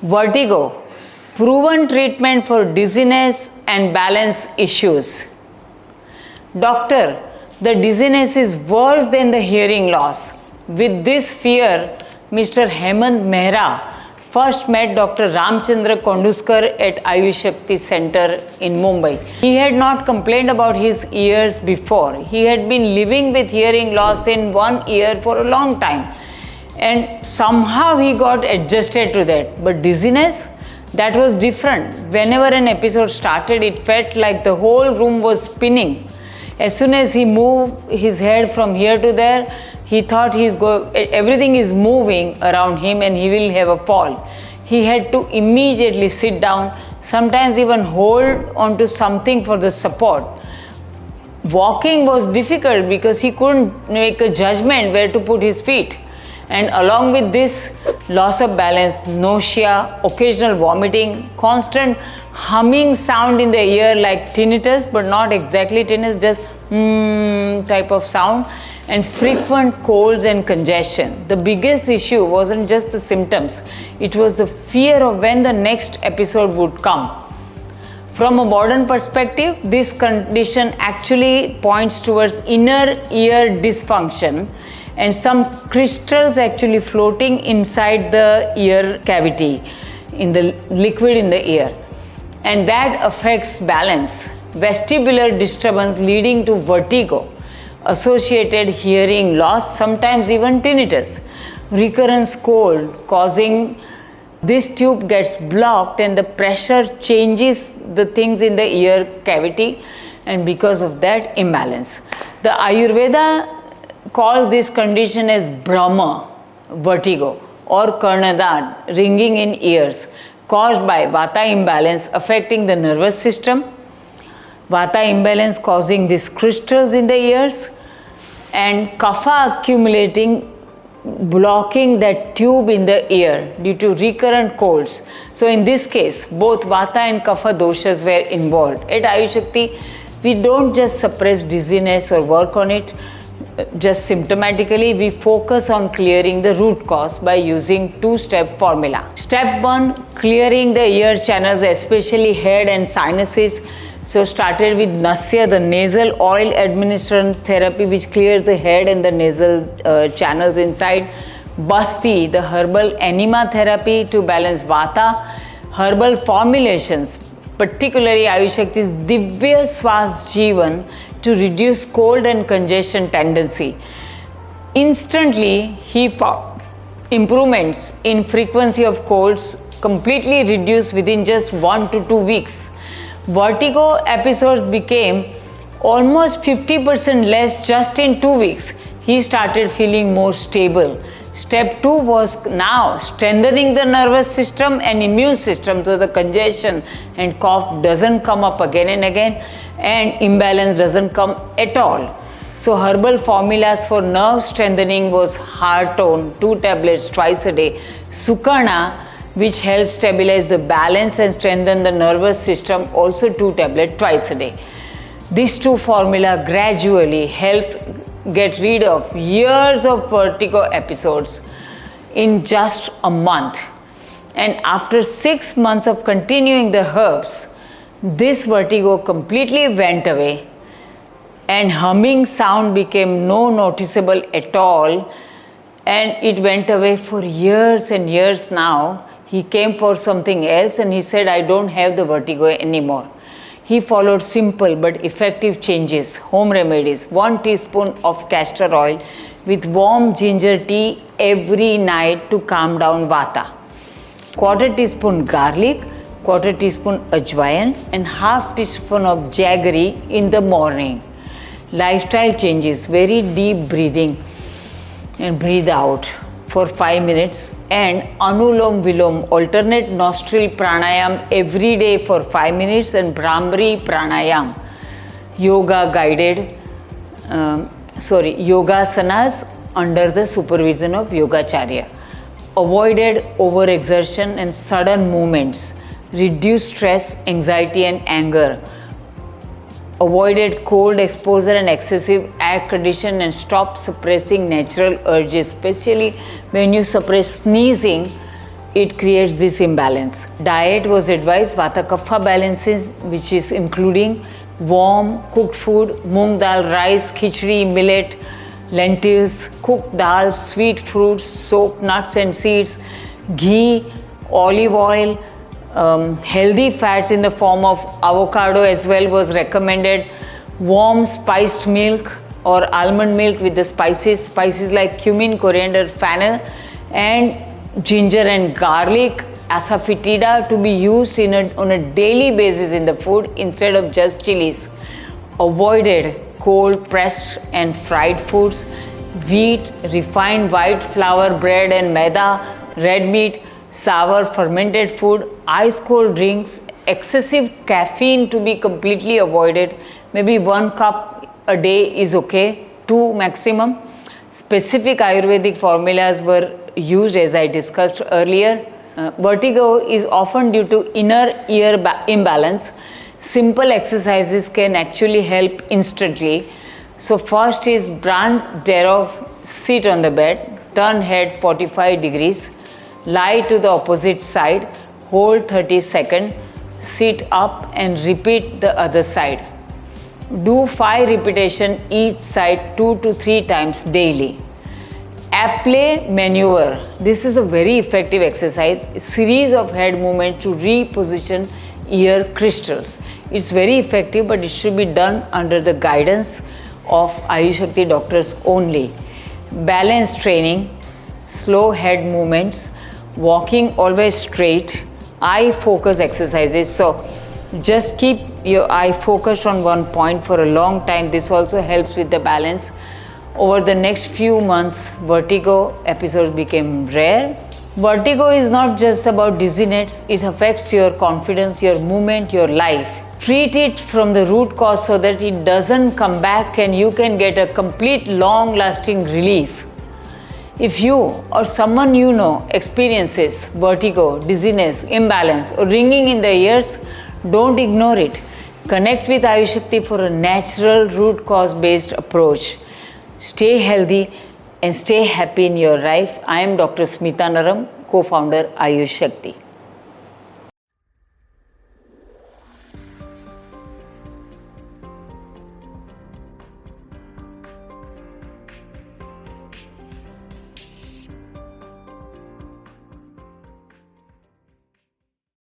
Vertigo, proven treatment for dizziness and balance issues. Doctor, the dizziness is worse than the hearing loss. With this fear, Mr. Hemant Mehra first met Dr. Ramchandra Konduskar at Ayushakti Center in Mumbai. He had not complained about his ears before. He had been living with hearing loss in one ear for a long time. And somehow he got adjusted to that. But dizziness, that was different. Whenever an episode started, it felt like the whole room was spinning. As soon as he moved his head from here to there, he thought everything is moving around him and he will have a fall. He had to immediately sit down, sometimes even hold onto something for the support. Walking was difficult because he couldn't make a judgment where to put his feet. And along with this, loss of balance, nausea, occasional vomiting, constant humming sound in the ear like tinnitus, but not exactly tinnitus, just type of sound, and frequent colds and congestion. The biggest issue wasn't just the symptoms, it was the fear of when the next episode would come. From a modern perspective, this condition actually points towards inner ear dysfunction and some crystals actually floating inside the ear cavity, in the liquid in the ear. And that affects balance, vestibular disturbance leading to vertigo, associated hearing loss, sometimes even tinnitus, recurrence cold causing this tube gets blocked and the pressure changes the things in the ear cavity, and because of that, imbalance. The Ayurveda calls this condition as Brahma, vertigo, or Karnadad, ringing in ears, caused by Vata imbalance affecting the nervous system, Vata imbalance causing these crystals in the ears, and Kapha accumulating, blocking that tube in the ear due to recurrent colds. So in this case, both Vata and Kapha doshas were involved. At Ayushakti, we don't just suppress dizziness or work on it just symptomatically, we focus on clearing the root cause by using two-step formula. Step 1, clearing the ear channels, especially head and sinuses. So started with Nausea, the nasal oil administration therapy which clears the head and the nasal channels inside. Basti, the herbal enema therapy to balance Vata. Herbal formulations, particularly Ayushakti's Divya Swas Jeevan, to reduce cold and congestion tendency. Instantly, he found improvements in frequency of colds completely reduced within just 1 to 2 weeks. Vertigo episodes became almost 50% less just in 2 weeks. He started feeling more stable. Step 2 was now strengthening the nervous system and immune system so the congestion and cough doesn't come up again and again and imbalance doesn't come at all. So herbal formulas for nerve strengthening was Hartone, 2 tablets twice a day, Sukarna, which helps stabilize the balance and strengthen the nervous system, also 2 tablets twice a day. These 2 formula gradually help get rid of years of vertigo episodes in just a month. And after 6 months of continuing the herbs, this vertigo completely went away and humming sound became no noticeable at all, and it went away for years and years now. He came for something else and he said, I don't have the vertigo anymore. He followed simple but effective changes, home remedies, 1 teaspoon of castor oil with warm ginger tea every night to calm down Vata, 1/4 teaspoon garlic, 1/4 teaspoon ajwain and 1/2 teaspoon of jaggery in the morning. Lifestyle changes, very deep breathing and breathe out for 5 minutes, and Anulom Vilom, alternate nostril pranayam every day for 5 minutes, and Brahmari pranayam, yoga guided, yogasanas under the supervision of Yogacharya. Avoided overexertion and sudden movements, reduced stress, anxiety and anger. Avoided cold exposure and excessive air condition, and stop suppressing natural urges, especially when you suppress sneezing. it creates this imbalance. Diet was advised Vata Kapha balances, which is including warm cooked food, moong dal, rice, khichdi, millet, lentils, cooked dals, sweet fruits, soaked nuts and seeds, ghee, olive oil, healthy fats in the form of avocado as well was recommended, warm spiced milk or almond milk with the spices like cumin, coriander, fennel and ginger and garlic, asafoetida to be used on a daily basis in the food instead of just chilies. Avoided cold pressed and fried foods, wheat, refined white flour bread and maida, red meat, sour fermented food, ice cold drinks, excessive caffeine to be completely avoided. Maybe 1 cup a day is okay, 2 maximum. Specific Ayurvedic formulas were used as I discussed earlier. Vertigo is often due to inner ear imbalance. Simple exercises can actually help instantly. So first is branch thereof, sit on the bed, turn head 45 degrees, lie to the opposite side, hold 30 seconds, sit up and repeat the other side. Do 5 repetitions each side 2 to 3 times daily. Apple maneuver. This is a very effective exercise, a series of head movements to reposition ear crystals. It's very effective, but it should be done under the guidance of Ayushakti doctors only. Balance training, slow head movements, walking always straight, eye focus exercises. So just keep your eye focused on one point for a long time. This also helps with the balance. Over the next few months, vertigo episodes became rare. Vertigo is not just about dizziness, it affects your confidence, your movement, your life. Treat it from the root cause so that it doesn't come back and you can get a complete long-lasting relief. If you or someone you know experiences vertigo, dizziness, imbalance or ringing in the ears, don't ignore it. Connect with Ayushakti for a natural root cause based approach. Stay healthy and stay happy in your life. I am Dr. Smita Naram, co-founder Ayushakti.